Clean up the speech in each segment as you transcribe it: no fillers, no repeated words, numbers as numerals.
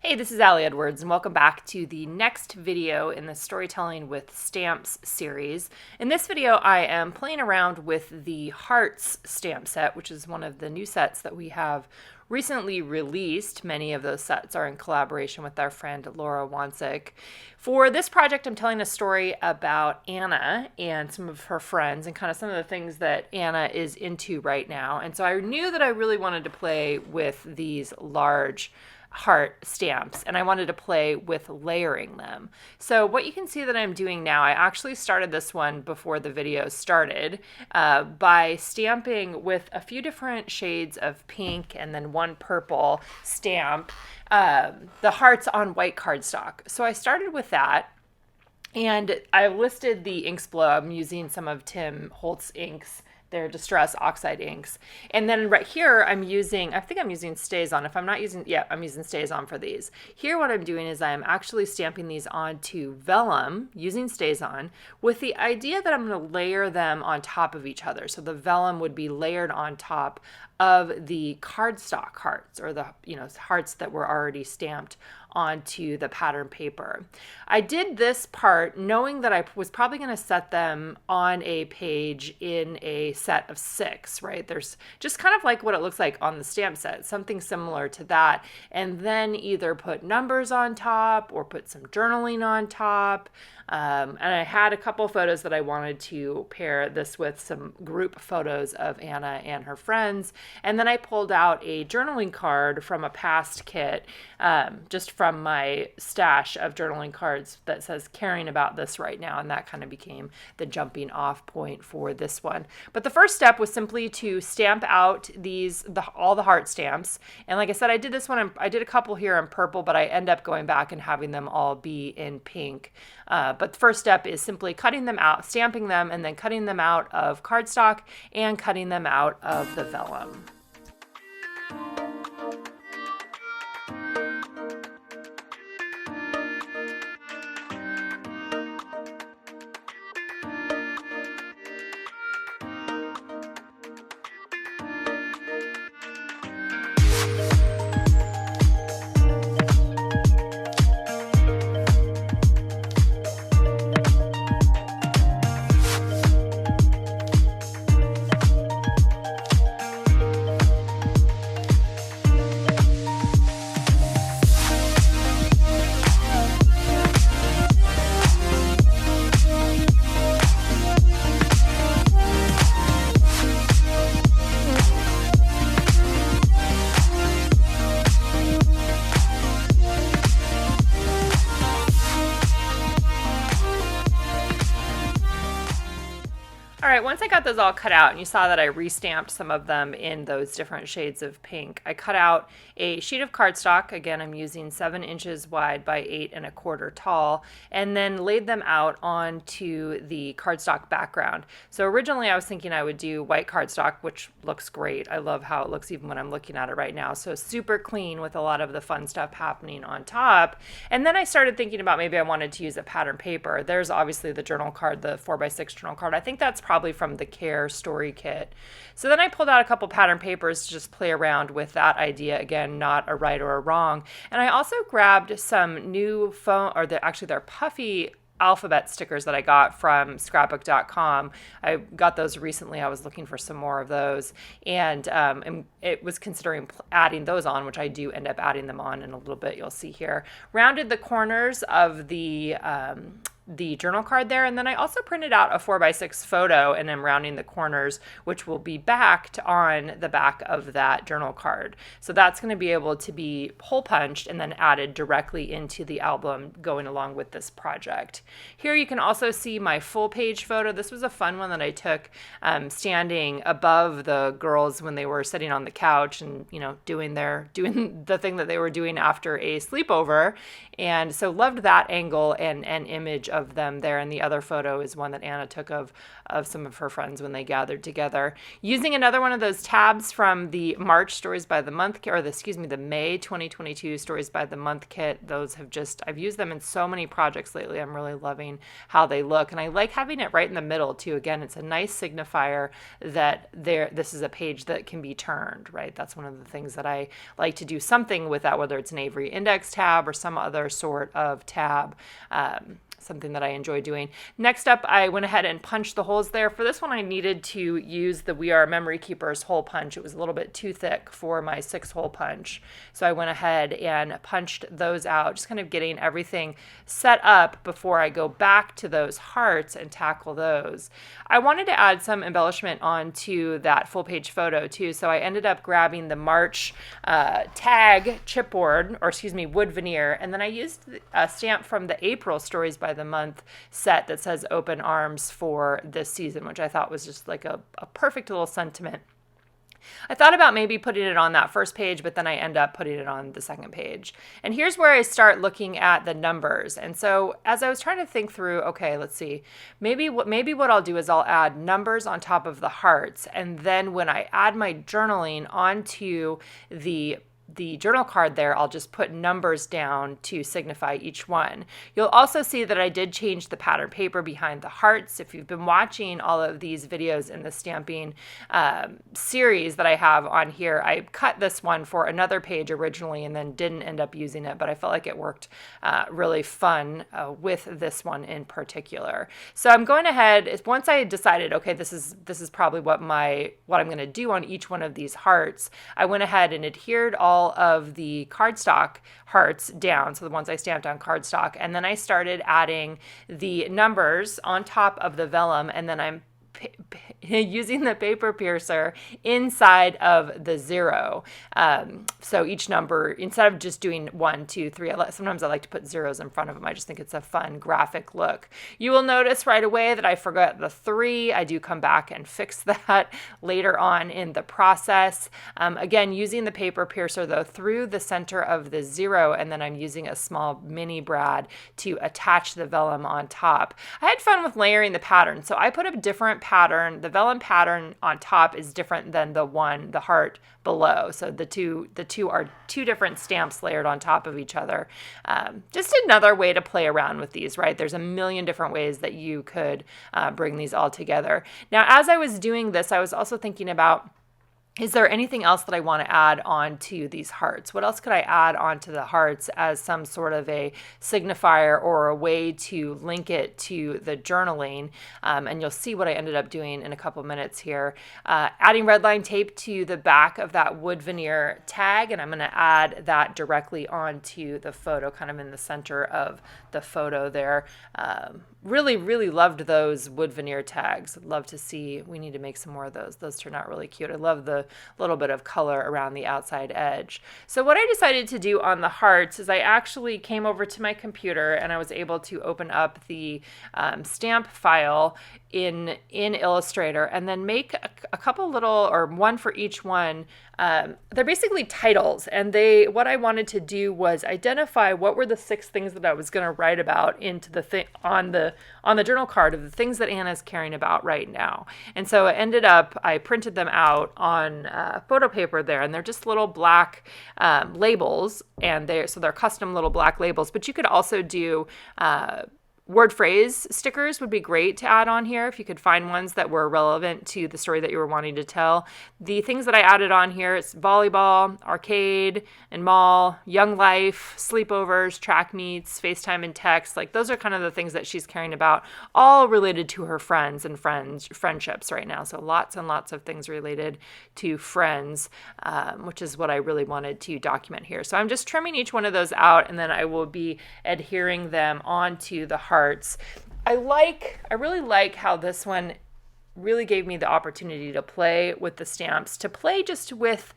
Hey, this is Allie Edwards, and welcome back to the next video in the Storytelling with Stamps series. In this video, I am playing around with the Hearts stamp set, which is one of the new sets that we have recently released. Many of those sets are in collaboration with our friend Laura Wansik. For this project, I'm telling a story about Anna and some of her friends and kind of some of the things that Anna is into right now. And so I knew that I really wanted to play with these large heart stamps, and I wanted to play with layering them. So what you can see that I'm doing now, I actually started this one before the video started by stamping with a few different shades of pink and then one purple stamp the hearts on white cardstock. So I started with that. And I listed the inks below. I'm using some of Tim Holt's inks. They're Distress Oxide inks. And then right here, I think I'm using StazOn. If I'm not using, I'm using StazOn for these. Here, what I'm doing is I'm actually stamping these onto vellum using StazOn with the idea that I'm going to layer them on top of each other. So the vellum would be layered on top of the cardstock hearts, or the hearts that were already stamped onto the pattern paper. I did this part knowing that I was probably going to set them on a page in a set of 6, right? There's just kind of like what it looks like on the stamp set, something similar to that, and then either put numbers on top or put some journaling on top. And I had a couple photos that I wanted to pair this with, some group photos of Anna and her friends. And then I pulled out a journaling card from a past kit, just from my stash of journaling cards, that says caring about this right now. And that kind of became the jumping off point for this one. But the first step was simply to stamp out all the heart stamps. And like I said, I did this one, I did a couple here in purple, but I end up going back and having them all be in pink. But the first step is simply cutting them out, stamping them, and then cutting them out of cardstock and cutting them out of the vellum. All right, once I got those all cut out, and you saw that I restamped some of them in those different shades of pink, I cut out a sheet of cardstock. Again, I'm using 7 inches wide by 8 1/4 tall, and then laid them out onto the cardstock background. So originally I was thinking I would do white cardstock, which looks great. I love how it looks even when I'm looking at it right now. So super clean with a lot of the fun stuff happening on top. And then I started thinking about maybe I wanted to use a pattern paper. There's obviously the journal card, the 4x6 journal card. I think that's probably from the Care Story Kit. So then I pulled out a couple pattern papers to just play around with that idea. Again, not a right or a wrong. And I also grabbed some new they're puffy alphabet stickers that I got from scrapbook.com. I got those recently. I was looking for some more of those, and it was considering adding those on, which I do end up adding them on in a little bit. You'll see here. Rounded the corners of the journal card there, and then I also printed out a 4x6 photo, and I'm rounding the corners, which will be backed on the back of that journal card. So that's going to be able to be hole punched and then added directly into the album going along with this project. Here you can also see my full page photo. This was a fun one that I took standing above the girls when they were sitting on the couch and doing the thing that they were doing after a sleepover. And so loved that angle and image of of them there, and the other photo is one that Anna took of some of her friends when they gathered together. Using another one of those tabs from the March Stories by the Month, or the May 2022 Stories by the Month kit. Those have I've used them in so many projects lately. I'm really loving how they look, and I like having it right in the middle too. Again, it's a nice signifier that this is a page that can be turned, right? That's one of the things that I like to do something with that, whether it's an Avery Index tab or some other sort of tab. Something that I enjoy doing. Next up, I went ahead and punched the holes there. For this one, I needed to use the We Are Memory Keepers hole punch. It was a little bit too thick for my 6-hole punch. So I went ahead and punched those out, just kind of getting everything set up before I go back to those hearts and tackle those. I wanted to add some embellishment onto that full page photo too. So I ended up grabbing the March tag chipboard, wood veneer, and then I used a stamp from the April Stories by the Month set that says Open Arms for this season, which I thought was just like a perfect little sentiment. I thought about maybe putting it on that first page, but then I end up putting it on the second page. And here's where I start looking at the numbers. And so as I was trying to think through, okay, let's see, maybe what I'll do is I'll add numbers on top of the hearts. And then when I add my journaling onto the journal card there, I'll just put numbers down to signify each one. You'll also see that I did change the pattern paper behind the hearts. If you've been watching all of these videos in the stamping series that I have on here, I cut this one for another page originally and then didn't end up using it, but I felt like it worked really fun with this one in particular. So I'm going ahead, once I decided, okay, this is probably what I'm going to do on each one of these hearts, I went ahead and adhered all of the cardstock hearts down, so the ones I stamped on cardstock, and then I started adding the numbers on top of the vellum, and then I'm using the paper piercer inside of the 0. So each number, instead of just doing 1, 2, 3, sometimes I like to put zeros in front of them. I just think it's a fun graphic look. You will notice right away that I forgot the 3. I do come back and fix that later on in the process. Again, using the paper piercer though through the center of the 0, and then I'm using a small mini brad to attach the vellum on top. I had fun with layering the pattern, so I put a different pattern. The vellum pattern on top is different than the heart below. So the two are two different stamps layered on top of each other. Just another way to play around with these, right? There's a million different ways that you could bring these all together. Now, as I was doing this, I was also thinking about, is there anything else that I want to add on to these hearts? What else could I add onto the hearts as some sort of a signifier or a way to link it to the journaling? And you'll see what I ended up doing in a couple minutes here. Adding red line tape to the back of that wood veneer tag, and I'm going to add that directly onto the photo, kind of in the center of the photo there. Really, really loved those wood veneer tags. Love to see, we need to make some more of those. Those turn out really cute. I love the little bit of color around the outside edge. So what I decided to do on the hearts is I actually came over to my computer and I was able to open up the stamp file in Illustrator and then make a couple little, or one for each one. They're basically titles, and what I wanted to do was identify what were the 6 things that I was going to write about into the on the journal card of the things that Anna's caring about right now. And so I printed them out on photo paper there, and they're just little black labels, and they're custom little black labels. But you could also do word phrase stickers would be great to add on here if you could find ones that were relevant to the story that you were wanting to tell. The things that I added on here, it's volleyball, arcade and mall, young life, sleepovers, track meets, FaceTime and text. Like, those are kind of the things that she's caring about, all related to her friends and friendships right now. So lots and lots of things related to friends, which is what I really wanted to document here. So I'm just trimming each one of those out, and then I will be adhering them onto the hearts. I really like how this one really gave me the opportunity to play with the stamps, to play just with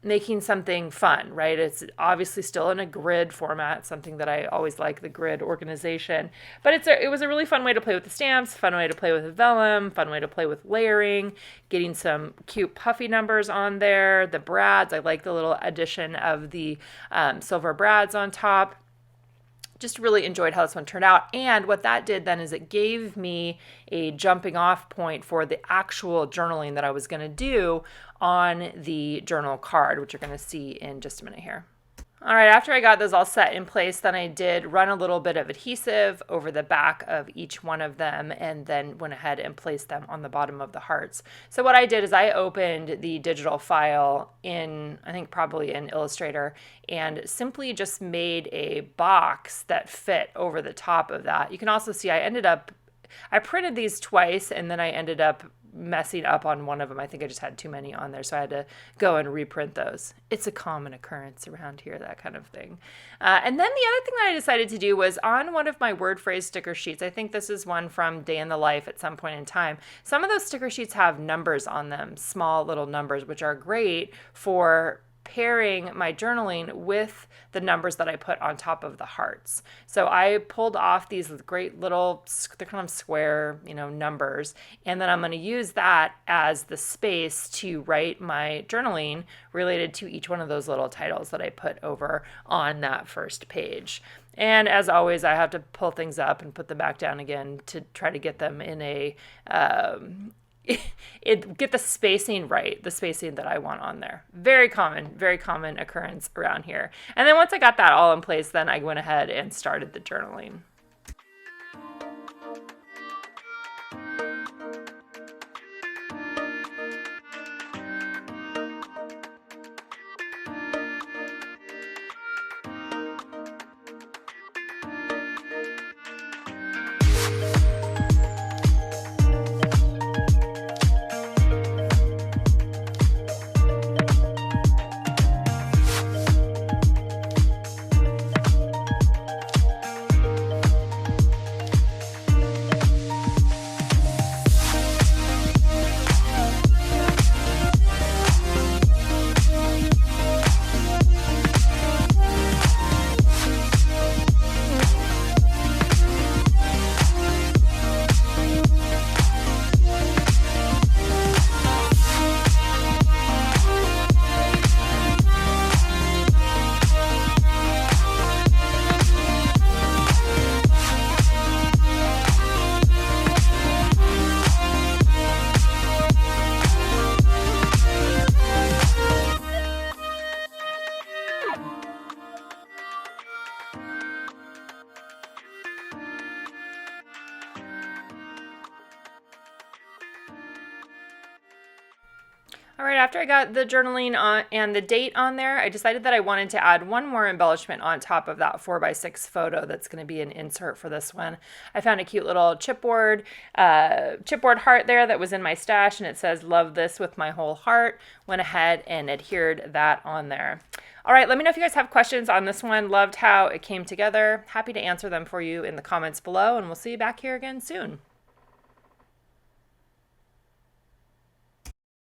making something fun, right? It's obviously still in a grid format, something that I always like, the grid organization, but it was a really fun way to play with the stamps, fun way to play with the vellum, fun way to play with layering, getting some cute puffy numbers on there. The brads, I like the little addition of the silver brads on top. just really enjoyed how this one turned out. And what that did then is it gave me a jumping off point for the actual journaling that I was going to do on the journal card, which you're going to see in just a minute here. All right, after I got those all set in place, then I did run a little bit of adhesive over the back of each one of them and then went ahead and placed them on the bottom of the hearts. So what I did is I opened the digital file in, I think probably in Illustrator, and simply just made a box that fit over the top of that. You can also see I printed these twice and then I ended up messing up on one of them. I think I just had too many on there, so I had to go and reprint those. It's a common occurrence around here, that kind of thing. And then the other thing that I decided to do was on one of my word phrase sticker sheets, I think this is one from Day in the Life at some point in time, some of those sticker sheets have numbers on them, small little numbers, which are great for pairing my journaling with the numbers that I put on top of the hearts. So I pulled off these great little, they're kind of square, numbers, and then I'm going to use that as the space to write my journaling related to each one of those little titles that I put over on that first page. And as always, I have to pull things up and put them back down again to try to get them in a get the spacing right, the spacing that I want on there. Very common occurrence around here. And then once I got that all in place, then I went ahead and started the journaling. All right, after I got the journaling on and the date on there, I decided that I wanted to add one more embellishment on top of that 4x6 photo that's going to be an insert for this one. I found a cute little chipboard heart there that was in my stash, and it says, "Love this with my whole heart." Went ahead and adhered that on there. All right, let me know if you guys have questions on this one. Loved how it came together. Happy to answer them for you in the comments below, and we'll see you back here again soon.